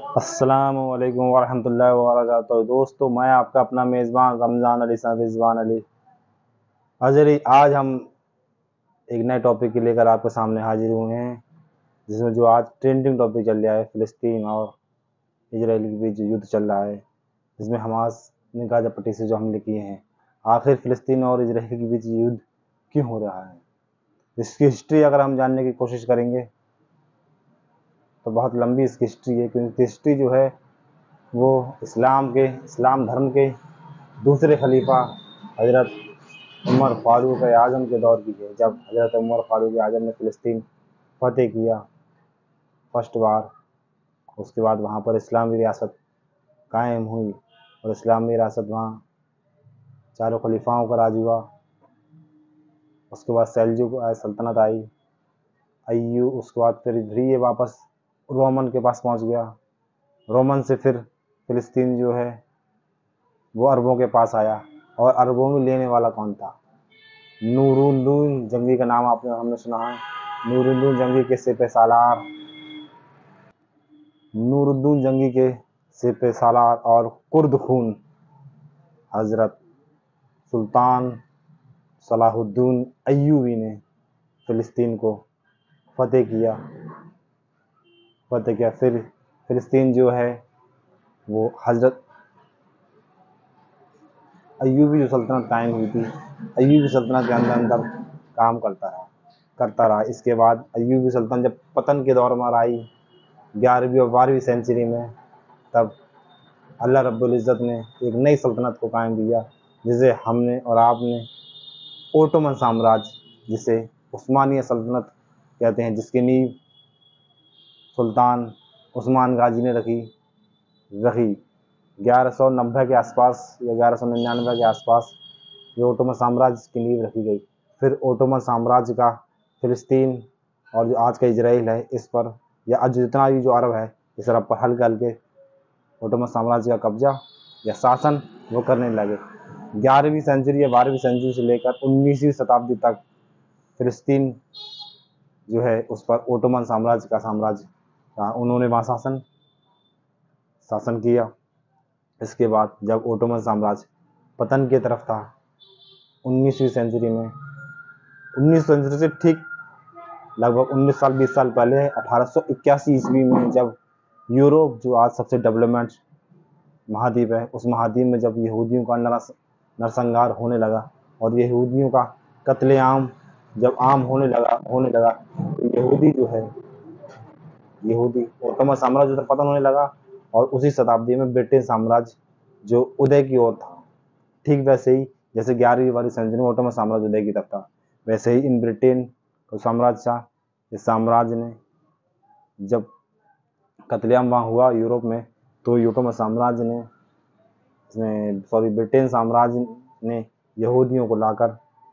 अस्सलामुअलैकुम वरहमतुल्लाहि वबरकातुहू। दोस्तों, मैं आपका अपना मेज़बान रमज़ान अली रिजवान अली अजरी। आज हम एक नए टॉपिक के लेकर आपके सामने हाजिर हुए हैं, जिसमें जो आज ट्रेंडिंग टॉपिक चल रहा है, फ़िलिस्तीन और इजराइल के बीच जो युद्ध चल रहा है, जिसमें हमास ने गाज़ा पट्टी से जो हमले किए हैं। आखिर फ़िलिस्तीन और इजराइल के बीच युद्ध क्यों हो रहा है, इसकी हिस्ट्री अगर हम जानने की कोशिश करेंगे तो बहुत लंबी इसकी हिस्ट्री है, क्योंकि हिस्ट्री जो है वो इस्लाम धर्म के दूसरे खलीफा हज़रत उमर फारूक आज़म के दौर की है, जब हज़रत उमर फारूक आज़म ने फ़िलिस्तीन फ़तेह किया फर्स्ट बार। उसके बाद वहाँ पर इस्लामी रियासत कायम हुई और इस्लामी रियासत वहाँ चारों खलीफाओं का राज हुआ। उसके बाद सेल्जुक सल्तनत आई, अय्यूब। उसके बाद फिर ये वापस रोमन के पास पहुँच गया। रोमन से फिर फ़िलिस्तीन जो है वो अरबों के पास आया, और अरबों में लेने वाला कौन था? नूरुद्दीन जंगी का नाम हमने सुना है। नूरुद्दीन जंगी के सिपह सालार, नूरुद्दीन जंगी के सिपह सालार और कुर्द खून हज़रत सुल्तान सलाहुद्दीन अय्यूबी ने फ़िलिस्तीन को फतेह किया। फिर फ़िलिस्तीन जो है वो हज़रत अय्यूबी जो सल्तनत कायम हुई थी, अय्यूबी सल्तनत के अंदर काम करता रहा। इसके बाद अय्यूबी सल्तनत जब पतन के दौर में आई 11वीं और 12वीं सेंचुरी में, तब अल्लाह रब्बुल इज़्ज़त ने एक नई सल्तनत को कायम किया, जिसे हमने और आपने ओटोमन साम्राज्य, जिसे उस्मानिया सल्तनत कहते हैं, जिसकी नींव सुल्तान उस्मान गाजी ने रखी 1190 के आसपास या 1199 के आसपास ये ओटोमन साम्राज्य की नींव रखी गई। फिर ओटोमन साम्राज्य का फ़िलिस्तीन और जो आज का इजराइल है, इस पर या आज जितना भी जो अरब है, इस अरब पर हल्के हल्के ओटोमन साम्राज्य का कब्जा या शासन वो करने लगे। 11वीं सेंचुरी या 12वीं सेंचुरी से लेकर 19वीं शताब्दी तक फ़िलिस्तीन जो है उस पर ओटोमन साम्राज्य का उन्होंने वहाँ शासन किया। इसके बाद जब ओटोमन साम्राज्य पतन की तरफ था 19वीं सेंचुरी में, 19वीं सेंचुरी से ठीक लगभग 19 साल 20 साल पहले 1881 ईस्वी में, जब यूरोप जो आज सबसे डेवलपमेंट महाद्वीप है, उस महाद्वीप में जब यहूदियों का नरसंहार होने लगा और यहूदियों का कत्लेआम जब आम होने लगा तो यहूदी ओटोमन साम्राज्य का पतन होने लगा, और उसी शताब्दी में ब्रिटिश साम्राज्य जो उदय की ओर था। ठीक वैसे ही जैसे 11वीं 12वीं सेंचुरी में ओटोमन साम्राज्य उदय की तरफ था, वैसे ही इन ब्रिटेन का साम्राज्य था। इस साम्राज्य ने जब कत्लेआम वहाँ हुआ यूरोप में, तो ओटोमन साम्राज्य ने ब्रिटेन साम्राज्य ने यहूदियों को लाकर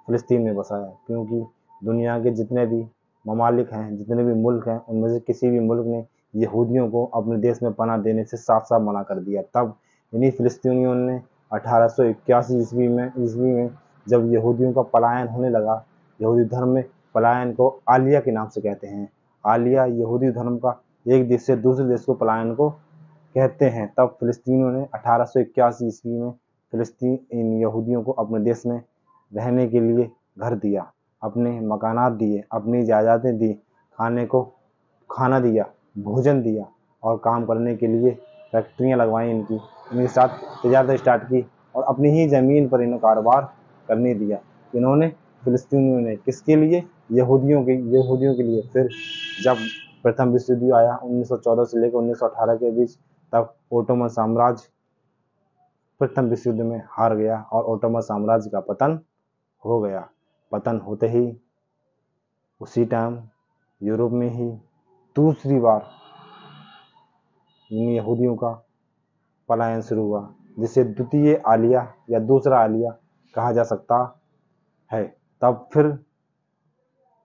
फ़िलिस्तीन में बसाया, क्योंकि दुनिया के जितने भी ममालिक हैं, जितने भी मुल्क हैं, उनमें से किसी भी मुल्क ने यहूदियों को अपने देश में पनाह देने से साफ साफ मना कर दिया। तब इन्हीं फ़िलिस्तीनियों ने 1881 ईस्वी में जब यहूदियों का पलायन होने लगा, यहूदी धर्म में पलायन को आलिया के नाम से कहते हैं। आलिया यहूदी धर्म का एक देश से दूसरे देश को पलायन को कहते हैं। तब फ़िलिस्तीनियों ने 1881 ईस्वी में फ़िलिस्तीन इन यहूदियों को अपने देश में रहने के लिए घर दिया, अपने मकानात दिए, अपनी जायदादें दी, खाने को खाना दिया, भोजन दिया, और काम करने के लिए फैक्ट्रियाँ लगवाई इनके साथ तजारत स्टार्ट की, और अपनी ही ज़मीन पर इन्हें कारोबार करने दिया। इन्होंने फ़िलिस्तीनियों ने किसके लिए? यहूदियों के लिए। फिर जब प्रथम विश्व युद्ध आया 1914 से लेकर 1918 के बीच, तब ओटोमन साम्राज्य प्रथम विश्व युद्ध में हार गया और ओटोमन साम्राज्य का पतन हो गया। पतन होते ही उसी टाइम यूरोप में ही दूसरी बार इन यहूदियों का पलायन शुरू हुआ, जिसे द्वितीय आलिया या दूसरा आलिया कहा जा सकता है। तब फिर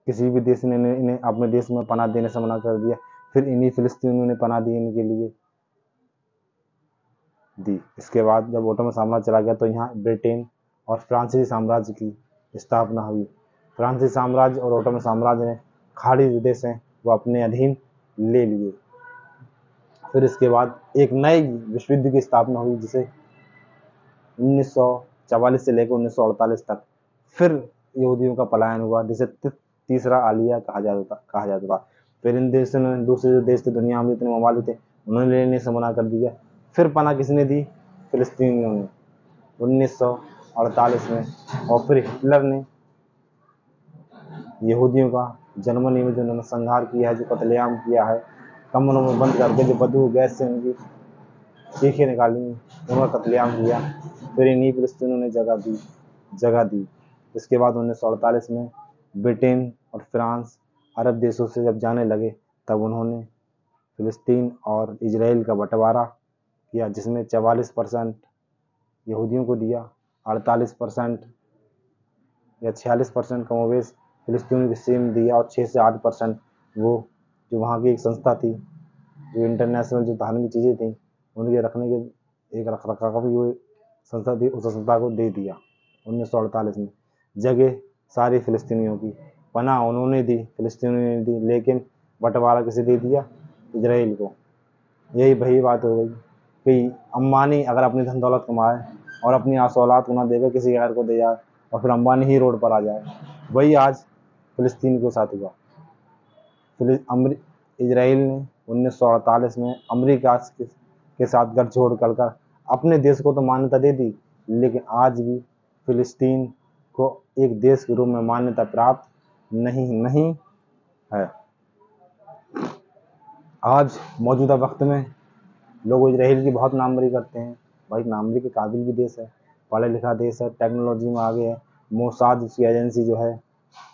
किसी भी देश ने इन्हें अपने देश में पनाह देने से मना कर दिया। फिर इन्हीं फ़िलिस्तीनियों ने पनाह दी इनके लिए दी। इसके बाद जब ओटोमन साम्राज्य चला गया, तो यहाँ ब्रिटेन और फ्रांसीसी साम्राज्य की स्थापना हुई। फ्रांसीसी साम्राज्य और ओटोमन साम्राज्य ने खाड़ी जो देश हैं वो अपने अधीन ले लिए। फिर इसके बाद एक नए विश्व युद्ध की स्थापना हुई, जिसे 1944 से लेकर 1948 तक फिर यहूदियों का पलायन हुआ, जिसे तीसरा आलिया कहा जाता था। फिर इन देशों ने, दूसरे जो देश थे दुनिया में जितने ममालिक थे, उन्होंने लेने से मना कर दिया। फिर पनाह किसने दी? फिलिस्तीनियों ने 1948 में। और फिर हिटलर ने यहूदियों का जर्मनी में जो नरसंहार किया है, जो कत्लेआम किया है, कमरों में बंद करके जो बदबू गैस से उनकी चीखें निकाली, उनका कत्लेआम किया। फिर इन्हीं फिलिस्तीनियों ने जगह दी। इसके बाद 1948 में ब्रिटेन और फ्रांस अरब देशों से जब जाने लगे, तब उन्होंने फिलिस्तीन और इजराइल का बंटवारा किया, जिसमें 44% यहूदियों को दिया, 48% या 46% कमोवेश फिलिस्तीनियों के हिस्से में दिया, और 6 से 8% वो जो वहाँ की एक संस्था थी, जो इंटरनेशनल जो धार्मिक चीज़ें थी उनके रखने के एक रखरखाव की वो संस्था थी, उस संस्था को दे दिया। 1948 में जगह सारी फिलिस्तीनियों की, पनाह उन्होंने दी, फिलिस्तीनियों ने दी, लेकिन बंटवारा किसे दे दिया? इजराइल को। यही वही बात हो गई कि अंबानी अगर अपनी धन दौलत कमाए और अपनी औलाद को ना देकर किसी गैर को दे जाए, और फिर अंबानी ही रोड पर आ जाए, वही आज फिलिस्तीन के साथ हुआ। इजराइल ने 1948 में अमेरिका के साथ गठजोड़ कर अपने देश को तो मान्यता दे दी, लेकिन आज भी फिलिस्तीन को एक देश के रूप में मान्यता प्राप्त नहीं है। आज मौजूदा वक्त में लोग इजराइल की बहुत नामवरी करते हैं। भाई नामवरी के काबिल भी देश है, पढ़ा लिखा देश है, टेक्नोलॉजी में आगे है। मोसाद उसकी एजेंसी जो है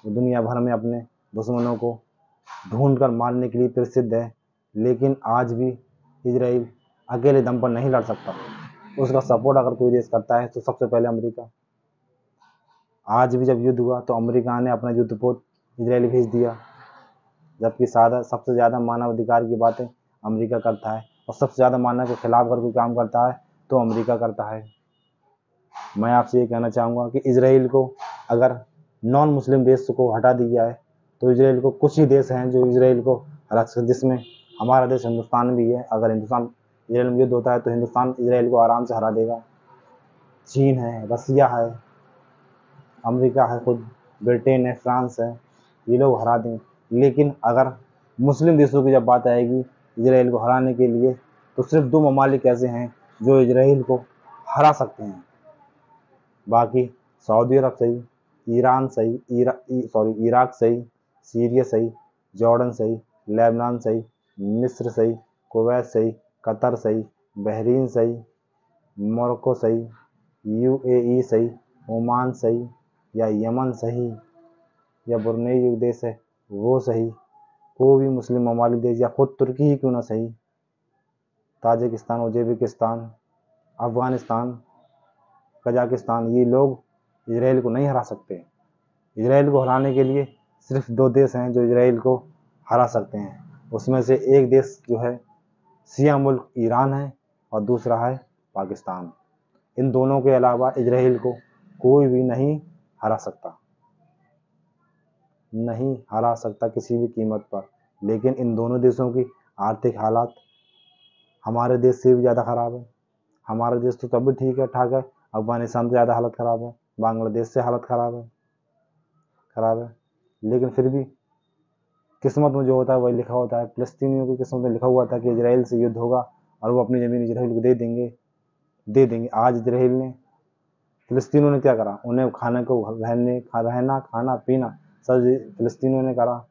वो दुनिया भर में अपने दुश्मनों को ढूंढ कर मारने के लिए प्रसिद्ध है, लेकिन आज भी इजराइल अकेले दम पर नहीं लड़ सकता। उसका सपोर्ट अगर कोई देश करता है तो सबसे पहले अमेरिका। आज भी जब युद्ध हुआ तो अमेरिका ने अपना युद्धपोत इजराइल भेज दिया, जबकि सबसे ज़्यादा मानवाधिकार की बातें अमेरिका करता है, और सबसे ज़्यादा मानव के खिलाफ अगर कोई काम करता है तो अमेरिका करता है। मैं आपसे ये कहना चाहूँगा कि इजराइल को अगर नॉन मुस्लिम देश को हटा दिया है, तो इजराइल को कुछ ही देश हैं जो इजराइल को हरा सकते, जिसमें हमारा देश हिंदुस्तान भी है। अगर हिंदुस्तान इजराइल में युद्ध होता है तो हिंदुस्तान इजराइल को आराम से हरा देगा। चीन है, रसिया है, अमेरिका है, खुद ब्रिटेन है, फ्रांस है, ये लोग हरा दें। लेकिन अगर मुस्लिम देशों की जब बात आएगी इजराइल को हराने के लिए, तो सिर्फ 2 ममालिक ऐसे हैं जो इजराइल को हरा सकते हैं। बाकी सऊदी अरब सही, ईरान सही, इराक सही, सीरिया सही, जॉर्डन सही, लेबनान सही, मिस्र सही, कुवैत सही, कतर सही, बहरीन सही, मोरक्को सही, यूएई सही, ओमान सही, या यमन सही, या ब्रुनेई जो देश है वो सही, कोई भी मुस्लिम ममालिक देश, या खुद तुर्की ही क्यों ना सही, ताजिकिस्तान, उज्बेकिस्तान, अफ़गानिस्तान, कजाकिस्तान, ये लोग इजराइल को नहीं हरा सकते। इजराइल को हराने के लिए सिर्फ 2 देश हैं जो इजराइल को हरा सकते हैं। उसमें से एक देश जो है शिया मुल्क ईरान है, और दूसरा है पाकिस्तान। इन दोनों के अलावा इजराइल को कोई भी नहीं हरा सकता किसी भी कीमत पर। लेकिन इन दोनों देशों की आर्थिक हालात हमारे देश से भी ज़्यादा ख़राब है। हमारा देश तो तब भी ठीक है ठाक है, अफगानिस्तान से ज़्यादा हालत ख़राब है, बांग्लादेश से हालत ख़राब है। लेकिन फिर भी किस्मत में जो होता है वही लिखा होता है। फिलिस्तीनियों की किस्मत में लिखा हुआ था कि इजराइल से युद्ध होगा और वो अपनी ज़मीन इजराइल को दे देंगे। आज इजराइल ने, फिलिस्तीनियों ने क्या करा? उन्हें खाने को रहना खाना पीना सब फिलिस्तीनियों ने करा।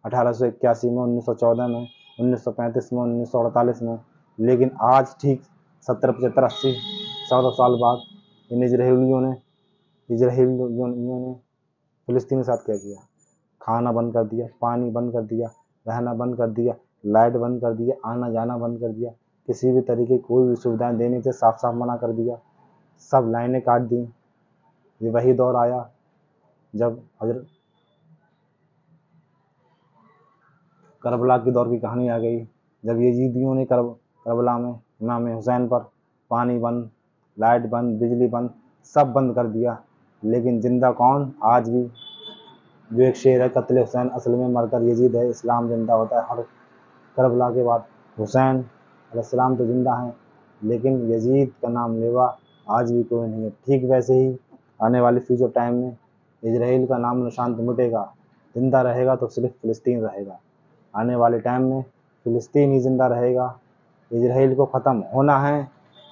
1881 में, 1914 में, 1935 में, 1948 में। लेकिन आज ठीक 70, 75, 80, 100 साल बाद इन इजराइलियों ने फिलिस्तीन के साथ क्या किया? खाना बंद कर दिया, पानी बंद कर दिया, रहना बंद कर दिया, लाइट बंद कर दिया, आना जाना बंद कर दिया, किसी भी तरीके की कोई भी सुविधाएं देने से साफ मना कर दिया, सब लाइनें काट दी। ये वही दौर आया जब हजरत करबला के दौर की कहानी आ गई, जब यजीदियों ने करबला में इमाम हुसैन पर पानी बंद, लाइट बंद, बिजली बंद, सब बंद कर दिया। लेकिन जिंदा कौन? आज भी जो एक शेर है, कत्ले हुसैन असल में मरकर यजीद है, इस्लाम जिंदा होता है। हर करबला के बाद हुसैन अलैहिस्सलाम तो जिंदा हैं, लेकिन यजीद का नाम लेवा आज भी कोई नहीं है। ठीक वैसे ही आने वाले फ्यूचर टाइम में इजराइल का नाम निशान तो मिटेगा, जिंदा रहेगा तो सिर्फ फ़िलिस्तीन रहेगा। आने वाले टाइम में फ़िलिस्तीन ही जिंदा रहेगा। इजराइल को ख़त्म होना है,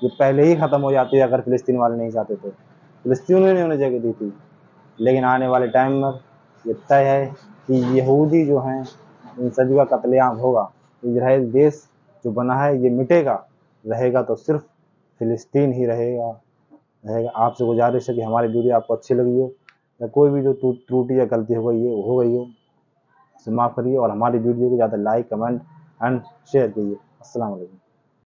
ये पहले ही ख़त्म हो जाती है अगर फ़िलिस्तीन वाले नहीं चाहते तो। फ़िलिस्तीन ने उन्हें जगह दी थी, लेकिन आने वाले टाइम में ये तय है कि यहूदी जो हैं इन सभी का कत्लेआम होगा। इजराइल देश जो बना है ये मिटेगा, रहेगा तो सिर्फ फ़िलिस्तीन ही रहेगा। आपसे गुजारिश है कि हमारी वीडियो आपको अच्छी लगी हो या कोई भी जो त्रुटि या गलती हो गई हो उसे माफ़ करिए और हमारी वीडियो को ज़्यादा लाइक, कमेंट एंड शेयर कीजिए। अस्सलाम वालेकुम।